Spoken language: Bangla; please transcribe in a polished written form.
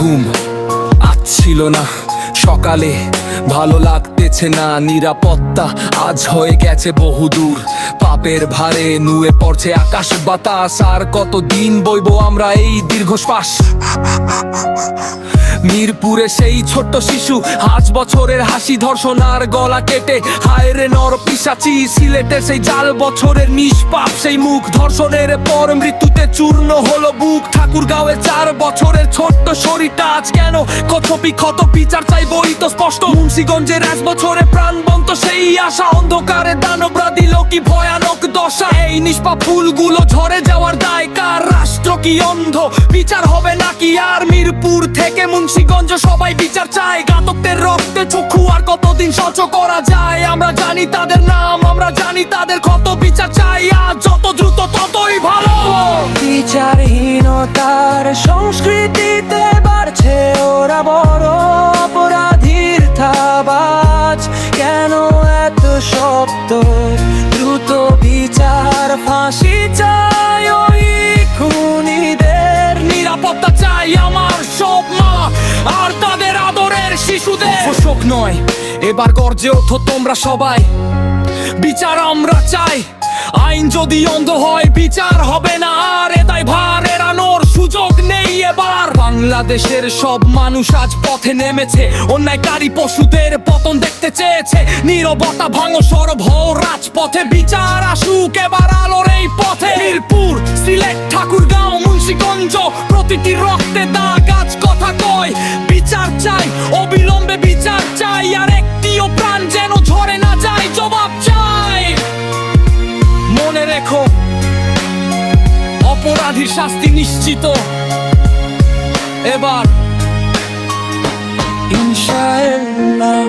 ঘুম আজ ছিল না, সকালে ভালো লাগতেছে না। নিরাপত্তা আজ হয়ে গেছে বহুদূর, পাপের ভারে নুয়ে পড়ছে আকাশ বাতাস। আর কতদিন বইবো আমরা এই দীর্ঘশ্বাস? মিরপুরে সেই ছোট্ট শিশু, 5 বছরের হাসি, ধর্ষণ আর গলা কেটে হায় রে নর পিশাচি। সিলেটের সেই জাল বছরের নিষ্পাপ সেই মুখ, ধর্ষণের পর মৃত্যুতে চূর্ণ হলো বুক। ঠাকুরগাঁওয়ে 4 বছরের ছোট্ট শরীরটা আজ কেন কছপি ক্ষত? বিচার চাইবই তো স্পষ্ট। মুন্সিগঞ্জের 1 বছরে প্রাণবন্ত সেই আশা, অন্ধকারে দানবরা দিল কি ভয়ানক দশা। এই নিষ্পাপ ফুলগুলো ঝরে যাওয়ার দায় কার? রাষ্ট্র কি অন্ধ? বিচার হবে নাকি আর? মিরপুর থেকে মুন্সিগঞ্জ সবাই বিচার চায়, ঘাতকদের রক্তে চক্ষু আর কতদিন সহ্য করা যায়? আমরা জানি তাদের নাম, আমরা জানি তাদের ক্ষত, বিচার চাই আর যত দ্রুত ততই ভালো। বিচারহীনতার সংস্কৃতিতে বাড়ছে ওরা বড় অপরাধীর থাবাজ। কেন এত শব্দ? দ্রুত বিচার, ফাঁসি চাই ওই খুনিদের। নিরাপত্তা চাই আমার সব মা আর তাদের আদরের শিশুদের। শোক নয়, এবার গর্জে ওঠো তোমরা সবাই, বিচার আমরা চাই। আইন যদি অন্ধ হয় বিচার হবে না আর, এ দায় ভার এড়ানোর সুযোগ নেই এবার। বাংলাদেশের সব মানুষ আজ পথে নেমেছে, অন্যায়কারী পশুদের পতন দেখতে চেয়েছে। নীরবতা ভাঙো, সরব হও রাজপথে, বিচার আসুক এবার আলোর এই পথে। মিরপুর, সিলেট, ঠাকুরগাঁও, মুন্সিগঞ্জ, প্রতিটি রক্তে দাগ আজ কথা কয়। বিচার চাই, অবিলম্বে বিচার চাই, আর একটিও প্রাণ যেন ঝরে না যায়। জবাব চাই। মনে রেখো, অপরাধীর শাস্তি নিশ্চিত এবার ইনশাআল্লাহ।